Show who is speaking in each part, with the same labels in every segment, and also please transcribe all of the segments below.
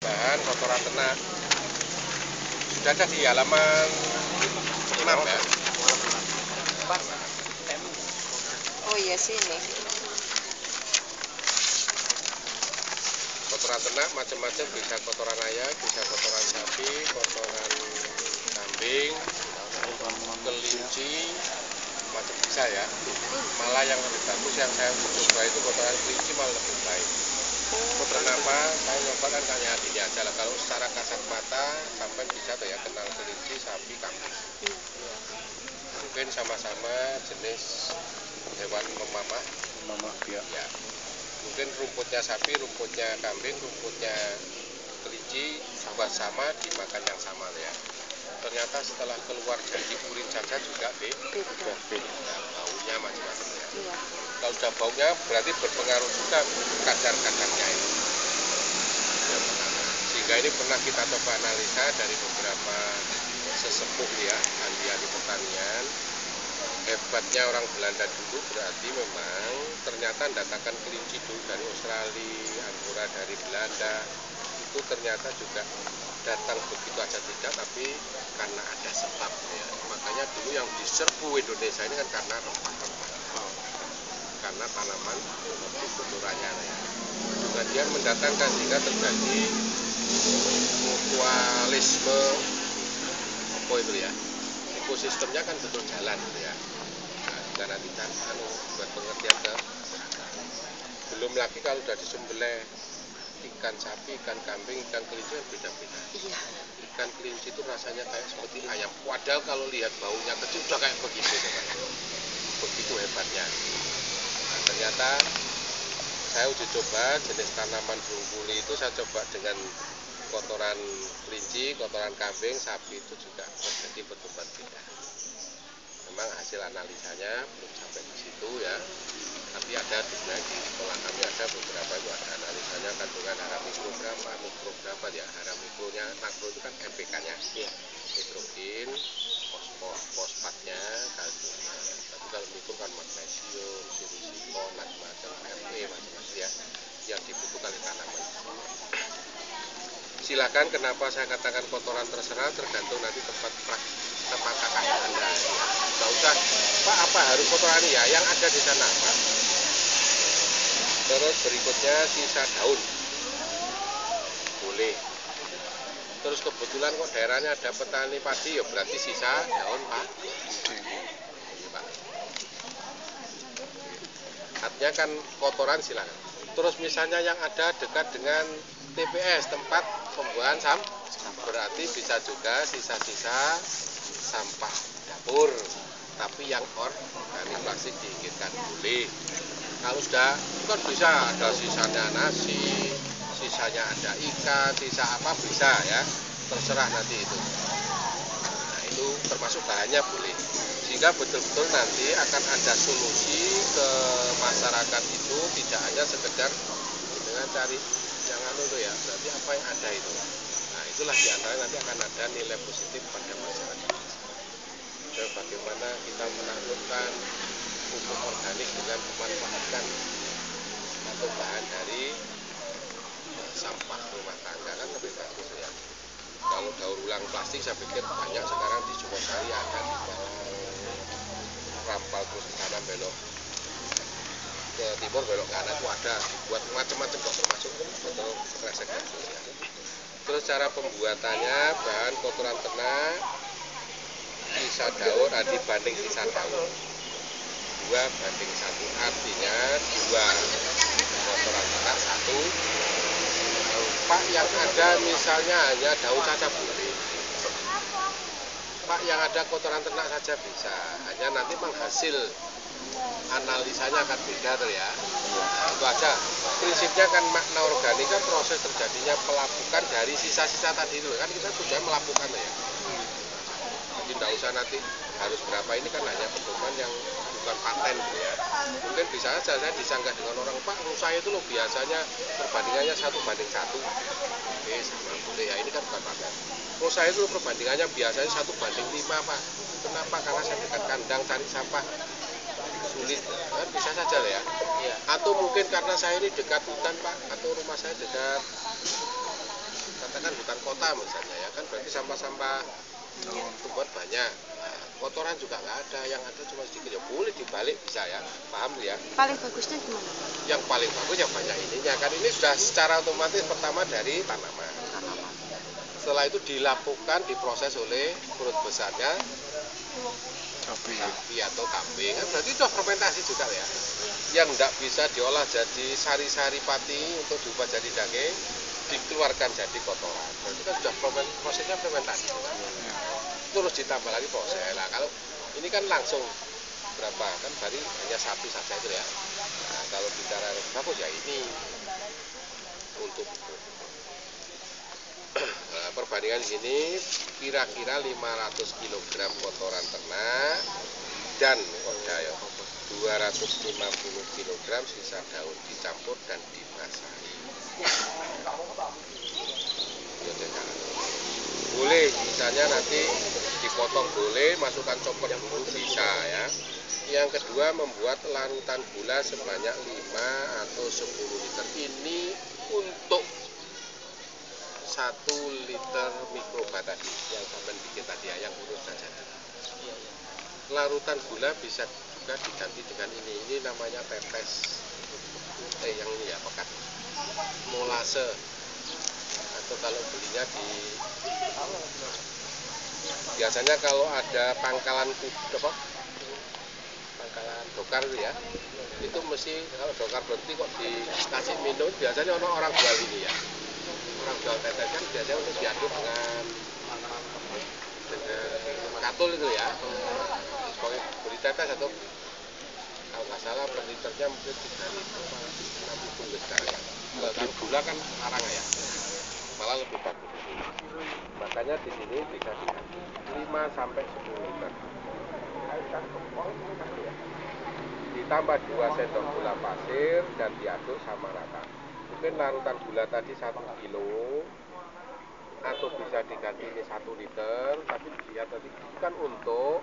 Speaker 1: bahan kotoran ternak. Sudah ada di halaman 6 ya.
Speaker 2: Oh iya sini.
Speaker 1: Kotoran ternak macam-macam, bisa kotoran ayam, bisa kotoran sapi, kotoran kambing, kelinci, macam bisa ya. Malah yang lebih bagus yang saya coba itu kotoran kelinci malah lebih baik. Kenapa? Saya nyoba kan hanya ini aja lah. Kalau secara kasat mata sampai bisa tuh ya kenal kelinci, sapi, kambing. Mungkin sama-sama jenis hewan memamah. Ya. Mungkin rumputnya sapi, rumputnya kambing, rumputnya kelinci sama dimakan yang sama ya. Ternyata setelah keluar dari urin saja juga beda. Baunya macam-macam ya.
Speaker 2: Iya.
Speaker 1: Kalau sudah baunya berarti berpengaruh juga kadar-kadarnya itu. Sehingga ini pernah kita coba analisa dari beberapa sesepuh ya, ahli-ahli pertanian. Hebatnya orang Belanda dulu berarti memang ternyata mendatangkan kelinci dulu dari Australia, Angora dari Belanda, itu ternyata juga datang begitu aja tidak, tapi karena ada sebab ya. Makanya dulu yang diserbu Indonesia ini kan karena rempah-rempah, karena tanaman kotorannya ya. Juga dia mendatangkan sehingga terjadi mutualisme apa itu ya, ekosistemnya kan betul jalan gitu ya. Nah, nanti kan buat pengertian ke belum lagi kalau udah disembelih ikan sapi, ikan kambing, ikan kelinci beda-beda.
Speaker 2: Iya.
Speaker 1: Ikan kelinci itu rasanya kayak seperti ayam. Padahal kalau lihat baunya kecil udah kayak begitu ya, begitu hebatnya. Nah, ternyata saya uji coba jenis tanaman brokoli itu saya coba dengan kotoran kelinci, kotoran kambing, sapi itu juga terjadi pertumbuhan beda. Memang hasil analisanya belum sampai di situ ya, tapi ada di sekolah kami ada beberapa itu ada analisanya kandungan hara mikro berapa ya, hara mikronya, makro itu kan NPK-nya, nitrogen, fosfatnya, kalsiumnya. Tapi kalau mikro kan magnesium, silikon, macam-macam, Fe, macam-macam ya, yang dibutuhkan di tanaman. Silakan, kenapa saya katakan kotoran terserah, tergantung nanti tempat KKN Anda. Nggak usah, Pak apa harus kotoran ya, yang ada di sana apa. Terus berikutnya sisa daun, boleh. Terus kebetulan kok daerahnya ada petani padi, ya berarti sisa daun Pak. Ini Pak. Artinya kan kotoran silakan. Terus misalnya yang ada dekat dengan TPS, tempat pembuangan sampah, berarti bisa juga sisa-sisa sampah dapur, tapi yang organik plastik diinginkan boleh. Kalau sudah itu kan bisa ada sisanya nasi, sisanya ada ikan, sisa apa bisa ya, terserah nanti itu. Nah itu termasuk bahannya boleh, sehingga betul-betul nanti akan ada solusi ke masyarakat itu, tidak hanya sekedar dengan cari yang itu ya, berarti apa yang ada itu. Nah itulah diantara nanti akan ada nilai positif pada masyarakat. Dan bagaimana kita menaklukkan pupuk organik dengan memanfaatkan atau bahan dari sampah rumah tangga kan lebih bagus ya. Kalau daur ulang plastik saya pikir banyak sekarang di Sukosari ada di Rampal terus ke kanan belok ke timur belok kanan itu ada dibuat macam-macam kok, termasuk betul kresek ya. Terus cara pembuatannya bahan kotoran ternak, sisa daun dibanding sisa daun 2 banding 1, artinya 2 kotoran ternak 1. Pak yang ada misalnya hanya daun saja boleh, Pak yang ada kotoran ternak saja bisa, hanya nanti menghasil analisanya akan beda tuh ya. Nah, itu aja prinsipnya kan. Makna organik kan proses terjadinya pelapukan dari sisa-sisa tadi itu kan, kita sudah melapukan ya. Jadi tidak usah nanti harus berapa, ini kan hanya pedoman yang bukan paten gitu ya. Mungkin bisa saja saya disanggah dengan orang, Pak saya itu loh biasanya perbandingannya 1:1. Oke sama boleh ya, ini kan bukan paten. Saya itu perbandingannya biasanya 1:5 Pak. Kenapa? Karena saya dekat kandang cari sampah sulit, kan bisa saja ya. Atau mungkin karena saya ini dekat hutan Pak, atau rumah saya dekat misalnya ya kan, berarti sampah-sampah tumbuhan banyak. Nah, kotoran juga nggak ada, yang ada cuma sedikit, ya boleh dibalik bisa ya, paham ya.
Speaker 2: Paling bagusnya gimana?
Speaker 1: Yang paling bagus yang banyak ininya kan, ini sudah secara otomatis pertama dari tanaman. Setelah itu dilakukan, diproses oleh perut besarnya sapi atau kambing, kan berarti sudah fermentasi juga ya. Yang tidak bisa diolah jadi sari-sari pati untuk diubah jadi daging, dikeluarkan jadi kotoran, berarti kan sudah prosesnya fermentasi juga. Terus ditambah lagi proses. Nah kalau ini kan langsung berapa kan, tadi hanya satu saja itu ya. Nah kalau bicara bagus ya ini untuk nah, perbandingan gini kira-kira 500 kg kotoran ternak dan 250 kg sisa daun dicampur dan dibasahi. Boleh misalnya nanti dipotong, boleh masukkan chopper dulu bisa ya. Yang kedua, membuat larutan gula sebanyak 5 atau 10 liter. Ini untuk 1 liter mikroba tadi yang sampai bikin tadi ya, yang urut saja. Larutan gula bisa juga diganti dengan ini namanya tetes. Yang ini ya, pekat molase, atau kalau belinya di biasanya kalau ada pangkalan pangkalan dokar itu ya, itu mesti kalau dokar berhenti kok dikasih minum, biasanya orang jual ini ya, orang jual tetes kan biasanya untuk diaduk dengan katul itu ya, pokoknya beli tetes atau kalau nggak salah per liternya mungkin 3.000 sekarang ya. Kalau gula kan larang ya, malah lebih bagus. Makanya di sini bisa diganti 5 sampai 10 liter. Ditambah 2 sendok gula pasir dan diaduk sama rata. Mungkin larutan gula tadi 1 kilo atau bisa diganti ini 1 liter, tapi dia tadi kan untuk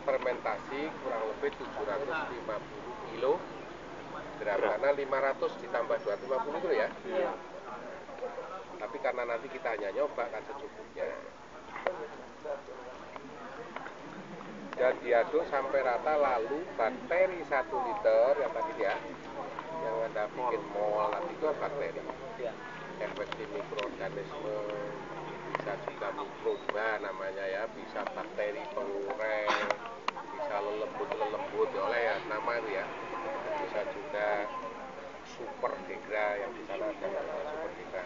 Speaker 1: fermentasi kurang lebih 750 kilo gram, karena 500 ditambah 250 itu ya. Tapi karena nanti kita hanya nyoba kan secukupnya. Dan diaduk sampai rata, lalu bakteri 1 liter yang tadi ya, yang Anda bikin mol nanti itu bakteri. Infeksi mikroorganisme, bisa juga mikroba namanya ya, bisa bakteri pengurang, bisa lelembut oleh ya nama itu ya. Bisa juga super degra, yang di sana ada namanya super degra,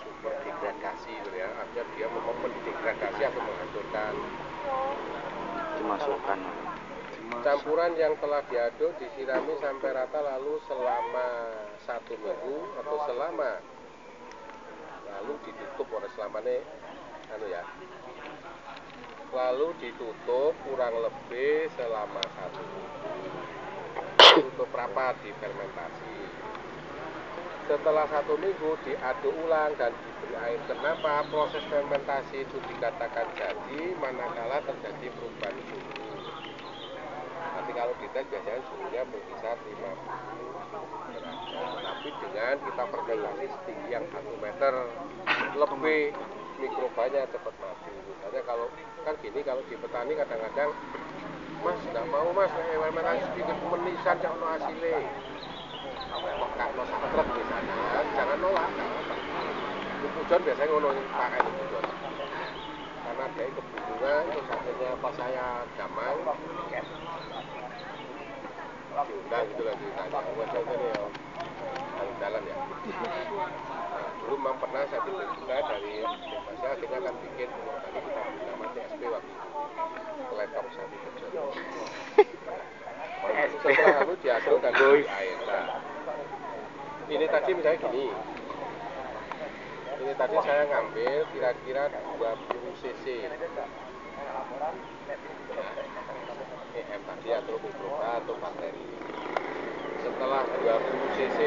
Speaker 1: super degradasi gitu ya, artinya dia mendegradasi atau menghancurkan.
Speaker 3: Dimasukkan
Speaker 1: Campuran yang telah diaduk disirami sampai rata, lalu selama 1 minggu atau lalu ditutup oleh selamanya lalu ditutup kurang lebih selama 1 minggu, tutup rapat, difermentasi. Setelah 1 minggu diaduk ulang dan diberi air. Kenapa proses fermentasi itu dikatakan jadi? Manakala terjadi perubahan suhu. Nanti kalau dites biasanya suhunya berkisar 50 derajat. Tapi dengan kita fermentasi setinggi yang 1 meter lebih, mikrobanya cepat mati. Misalnya kalau kan gini, kalau di petani kadang-kadang, Mas nggak mau Mas, fermentasi sedikit menisan jangan no hasilnya. Mekak no satrek misalnya ya, jangan nolak, nggak apa-apa. Pujon biasanya ngono pakai pujon. Karena dari kebungungan, terus akhirnya pas saya damai diundang gitu lah ceritanya. Wajah ini ya jalan ya. Nah, dulu memang pernah saya bikin juga dari saya akhirnya kan bikin tadi kita beri nama TSP waktu itu, teletong sapi pujon. Setelah lalu diaduk dan diberi air. Nah, ini tadi misalnya gini, ini tadi saya ngambil kira-kira 20 cc EM tadi atau mikroba atau bakteri. Setelah 20 cc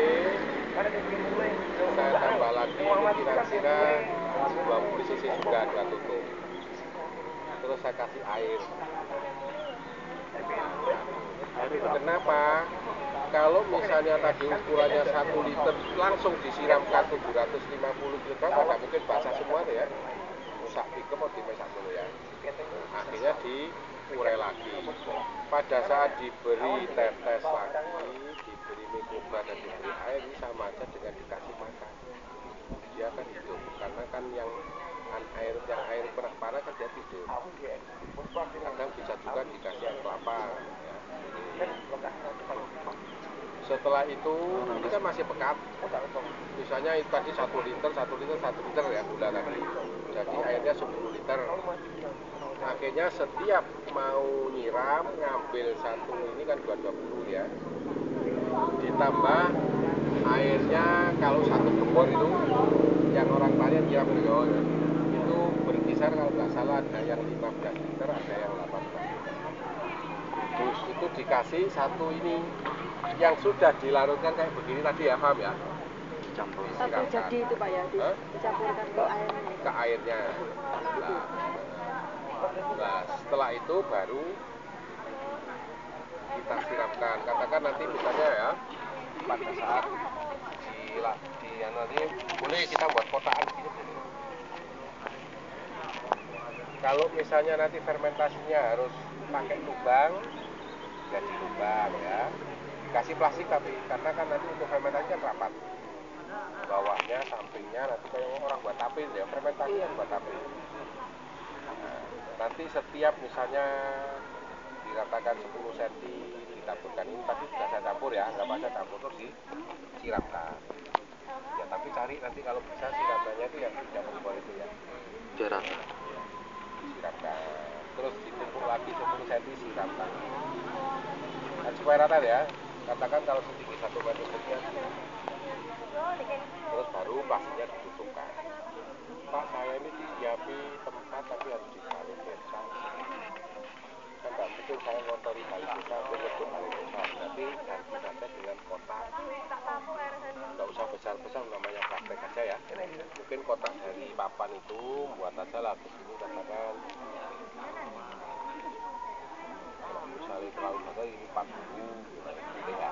Speaker 1: saya tambah lagi kira-kira 20 cc juga, ada tutup. Terus saya kasih air. Kenapa? Kalau misalnya tadi ukurannya 1 liter langsung disiramkan 750 kg, nggak mungkin basah semua tuh ya. Sak tiga mau dimasak dulu ya. Akhirnya diurai lagi. Pada saat diberi tetes lagi, diberi mikroba dan diberi air, ini sama aja dengan dikasih makan. Dia akan hidup, karena kan yang air panas kan dia tidur. Kadang bisa juga dikasih air kelapa ya. Setelah itu ini kan masih pekat. Misalnya itu tadi 1 liter ya gula tadi. Jadi airnya 10 liter. Akhirnya setiap mau nyiram ngambil satu ini kan 220 ya. Ditambah airnya kalau satu gembor itu yang orang Talian nyiram itu berkisar kalau nggak salah ada yang 15 liter, ada yang 18 liter. Terus itu dikasih satu ini yang sudah dilarutkan kayak begini tadi ya, paham ya?
Speaker 3: Campur.
Speaker 2: Satu jadi itu Pak ya, dicampurkan ke airnya.
Speaker 1: Ke airnya. Nah, setelah itu baru kita siramkan. Katakan nanti misalnya ya, pada saat nanti boleh kita buat kotaan gitu. Kalau misalnya nanti fermentasinya harus pakai lubang, jadi lubang ya. Dikasih plastik tapi karena kan nanti untuk fermentasi kan rapat. Bawahnya, sampingnya nanti kayak orang buat tape ya, fermentasi kan buat tape. Nah, nanti setiap misalnya dikatakan 10 cm ditaburkan ini tadi sudah saya campur ya, nggak apa-apa campur terus disiramkan. Ya tapi cari nanti kalau bisa siramannya itu yang tidak menggol itu ya.
Speaker 3: Jerata.
Speaker 1: Siramkan. Terus ditumpuk lagi 10 cm siramkan. Dan supaya rata ya. Katakan kalau setinggi 1 meter sekian. Terus baru plastiknya ditutupkan. Pak, saya ini disiapi tempat tapi harus di balai desa. Kan nggak mungkin saya ngotori balai desa untuk nyebut balai desa. Berarti ganti saja dengan kotak. Nggak usah besar-besar, namanya praktek aja ya. Mungkin kotak dari papan itu buat aja lah begini katakan. Misalnya terlalu besar ini 40 gitu ya.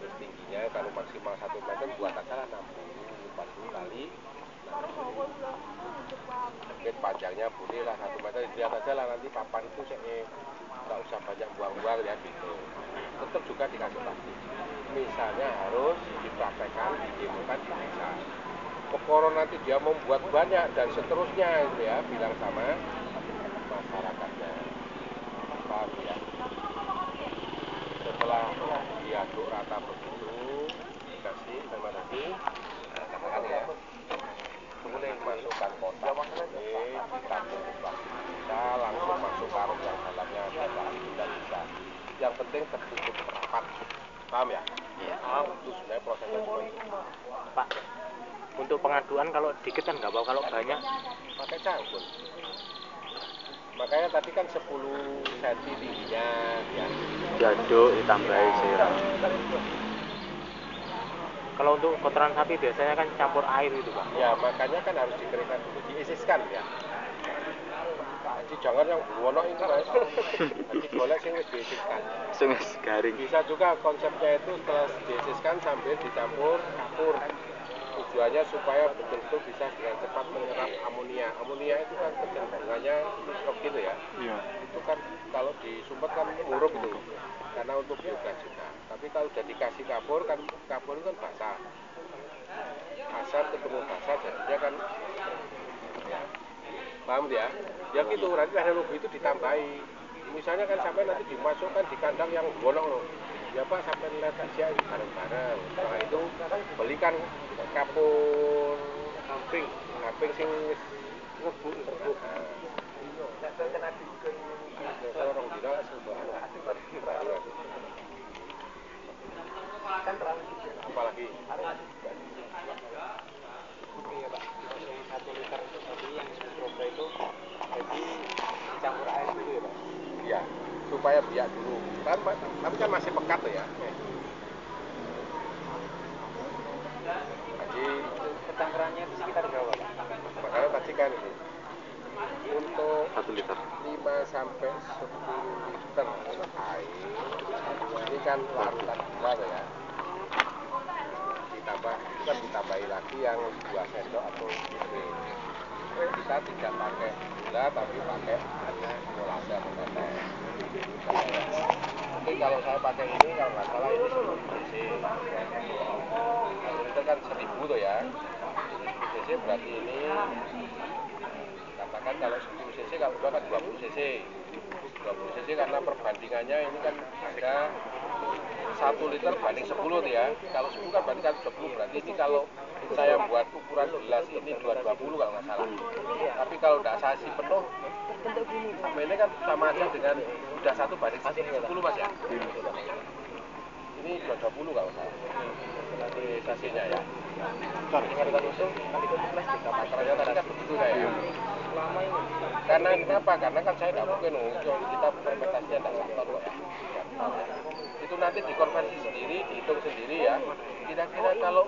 Speaker 1: Terus tingginya kalau maksimal 1 meter buat aja lah 40 kali. Mungkin panjangnya boleh lah 1 meter, lihat aja lah nanti papan itu nggak usah banyak buang-buang ya gitu. Tetap juga dikasih plastik. Misalnya harus dipraktekkan, didemokan di desa. Pokoknya nanti dia membuat banyak dan seterusnya itu ya, bilang sama masyarakatnya. Paham ya? Setelah diaduk rata begitu, dikasih fermentasi, katakan ya, boleh masukkan kotak ini, ditampung ke plastik bisa, langsung masuk karung yang dalamnya ada bahan juga bisa. Yang penting tertutup rapat, paham ya?
Speaker 3: Iya.
Speaker 1: Itu sebenarnya prosesnya cuma itu.
Speaker 3: Pak, untuk pengaduan kalau dikit kan nggak apa, kalau banyak
Speaker 1: pakai cangkul. Makanya tadi kan 10 cm tingginya ya.
Speaker 3: diaduk ditambahi siram. Kalau untuk kotoran sapi biasanya kan campur air gitu Pak.
Speaker 1: Ya makanya kan harus dikeringkan dulu, diisiskan ya. Jadi jangan yang berwarna itu Mas. Jadi golek sing wis diisiskan.
Speaker 3: Sing garing.
Speaker 1: Bisa juga konsepnya itu setelah diisiskan sambil dicampur kapur. Tujuannya supaya betul-betul bisa dengan cepat menyerap amonia. Amonia itu kan kecenderungannya strok gitu ya.
Speaker 3: Iya.
Speaker 1: Itu kan kalau disumpet kan murung itu. Karena untuk biogas juga. Tapi kalau udah dikasih kapur kan kapur itu kan basah. Asam ketemu basah jadinya kan ya. Paham ya? Ya gitu, nanti teknologi itu ditambahi. Misalnya kan sampai nanti dimasukkan di kandang yang bolong loh. Ya Pak sampai letak siang bareng-bareng. Setelah itu belikan kapur kamping sing rebuk. Orang dina apalagi oke ya Pak, yang 1 liter tadi yang mikroba itu jadi dicampur air dulu ya Pak? Iya, supaya biak dulu. Tapi kan masih pekat tuh ya. Jadi pencampurannya itu sekitar berapa Pak? Makanya tadi kan itu untuk
Speaker 4: 1 liter.
Speaker 1: 5 sampai 10 liter air ini kan larutan gula tuh ya, ditambah itu kan ditambahi lagi yang 2 sendok atau bibit. Kita tidak pakai gula tapi pakai molase atau tetes. Mungkin kalau saya pakai ini kalau nggak salah ini 10 cc. 1 liter kan 1000 tuh ya. 10 cc berarti ini katakan kalau 10 cc kalau dua kan 20 cc. 20 cc karena perbandingannya ini kan ada 1 liter banding 10 tuh ya. Kalau 10 kan berarti kan 20, berarti ini kalau saya buat ukuran gelas ini 220 kalau nggak salah. Tapi kalau nggak saya isi penuh, sama ini kan sama aja dengan udah 1 banding 10 mas ya. Ini 220 kalau nggak salah. Ini sasinya ya.
Speaker 3: Dengan itu nanti itu plastik apa?
Speaker 1: Ternyata tadi kan begitu saya. Karena kenapa? Karena kan saya nggak mungkin kita fermentasinya tidak 1 ton kok ya. Itu nanti dikonversi sendiri, dihitung sendiri ya. Kira-kira kalau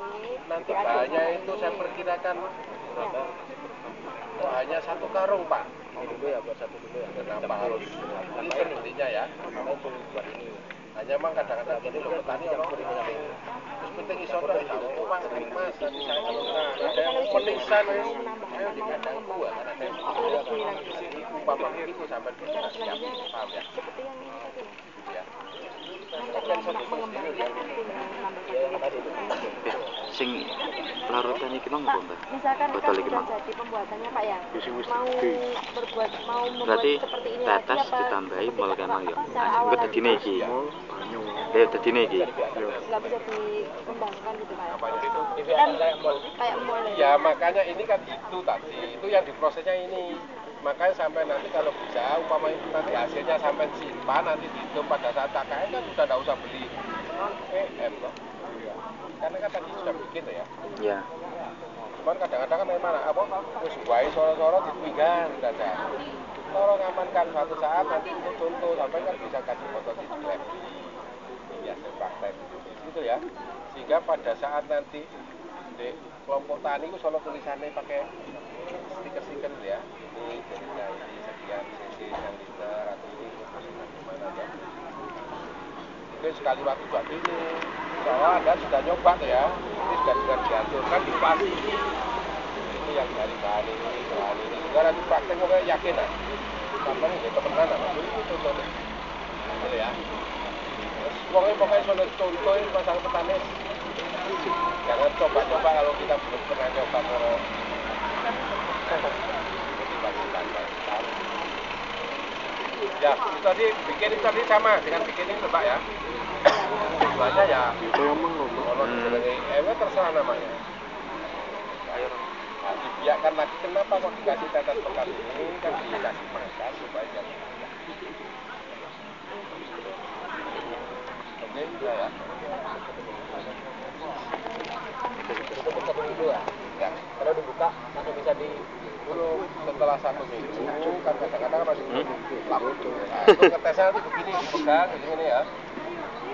Speaker 1: nanti bahannya itu saya perkirakan hanya 1 karung pak.
Speaker 3: Ini dulu ya buat 1 dulu ya.
Speaker 1: Kenapa harus ini sepertinya ya?
Speaker 3: Buat ini.
Speaker 1: Hanya memang kadang-kadang gini loh petani orang terus penting iso tok kalau Mas nanti saya teruskan ada yang menisan ayo di kandang gua kan ada yang jadi umpama begitu sampai kita siap paham ya ya kan saya hitung sendiri ya
Speaker 4: Sing larutan iki mang apa, Mbak?
Speaker 2: Misalkan
Speaker 4: Botol
Speaker 2: kan
Speaker 4: iki
Speaker 2: sudah
Speaker 4: mang.
Speaker 2: jadi pembuatannya Pak ya,
Speaker 4: Wis
Speaker 2: mau membuat
Speaker 4: Berarti
Speaker 2: seperti ini lagi
Speaker 4: tetes
Speaker 2: apa?
Speaker 4: ditambahi mol kan mang ya.
Speaker 2: Cara
Speaker 4: Engko
Speaker 2: awal
Speaker 4: dadine
Speaker 2: lagi,
Speaker 4: iki. Ya dadine iki.
Speaker 2: nggak bisa dikembangkan gitu Pak ya?
Speaker 1: apanya itu
Speaker 2: Kan kayak mall
Speaker 1: ya makanya ini kan itu tadi itu yang diprosesnya ini makanya sampai nanti kalau bisa umpama itu nanti hasilnya sampai simpan nanti dihitung pada saat KKN kan sudah tidak usah beli PM loh karena kan tadi sudah bikin tuh ya
Speaker 4: Ya.
Speaker 1: cuman kadang-kadang kan memang apa terus wae soro-soro dipinggang saja soro ngamankan suatu saat nanti untuk contoh sampai kan bisa kasih foto di lab ya praktek gitu ya sehingga pada saat nanti di kelompok tani itu solo tulisannya pakai stiker-stiker ya ini jadinya ini sekian cc sekian liter atau ini gimana ya mungkin sekali waktu buat ini soalnya Anda sudah nyoba tuh ya ini sudah diaturkan di plastik ini yang dari bahan ini juga nanti praktek pokoknya yakin lah sampai ini temenan apa itu contohnya gitu ya terus pokoknya soal contohin masalah petani jangan coba-coba kalau kita belum pernah nyoba kalau ya itu tadi bikin itu tadi sama dengan bikin ini Pak ya tujuannya ya kalau disenangi terserah namanya nah, dibiarkan lagi kenapa kok dikasih tetes bekas ini kan dikasih makan supaya dia oke ya itu dulu ya kalau dibuka masih bisa di dulu setelah 1 minggu kan kadang-kadang masih lama nah itu ngetesnya nanti begini dipegang begini ya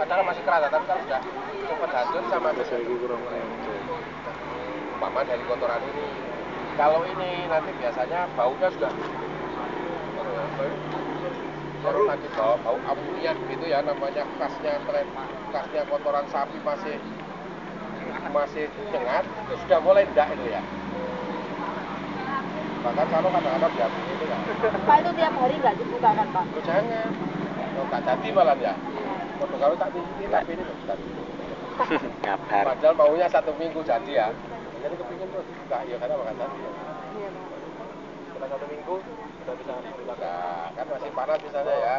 Speaker 1: kadang masih keras tapi kalau sudah cepat hancur sama umpama dari kotoran ini kalau ini nanti biasanya baunya sudah kalau tadi bau amonia gitu ya namanya khasnya kotoran sapi masih nyengat sudah mulai enggak itu ya bahkan kalau kadang-kadang diambil itu kan
Speaker 2: Pak itu tiap hari nggak dibuka kan Pak?
Speaker 1: oh jangan oh nggak jadi malam ya kalau tak ini tapi ini bukan
Speaker 4: Kabar.
Speaker 1: padahal maunya 1 minggu jadi ya jadi kepingin tuh dibuka ya karena makan jadi
Speaker 2: Iya Pak.
Speaker 3: Setelah 1 minggu sudah bisa dibuka.
Speaker 1: nah kan masih panas misalnya ya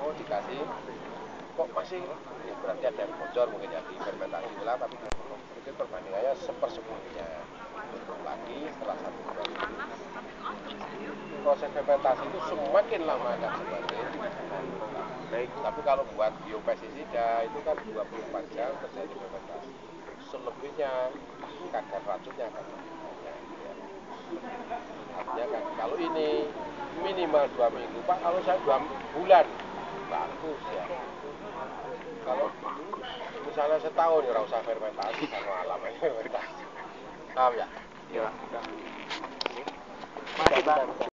Speaker 1: oh dikasih kok masih ini berarti ada yang bocor mungkin ya di fermentasi ulang tapi mungkin perbandingannya 1/10-nya tutup lagi setelah 1-2 minggu proses fermentasi itu semakin lama akan semakin baik tapi kalau buat biopestisida itu kan 24 jam terjadi fermentasi selebihnya kadar racunnya akan makin banyak ya. Artinya kan kalau ini minimal 2 minggu Pak kalau saya 2 bulan bagus ya kalau misalnya setahun ya usah fermentasi sama alam aja fermentasi paham ya?
Speaker 3: Iya. Masih Pak.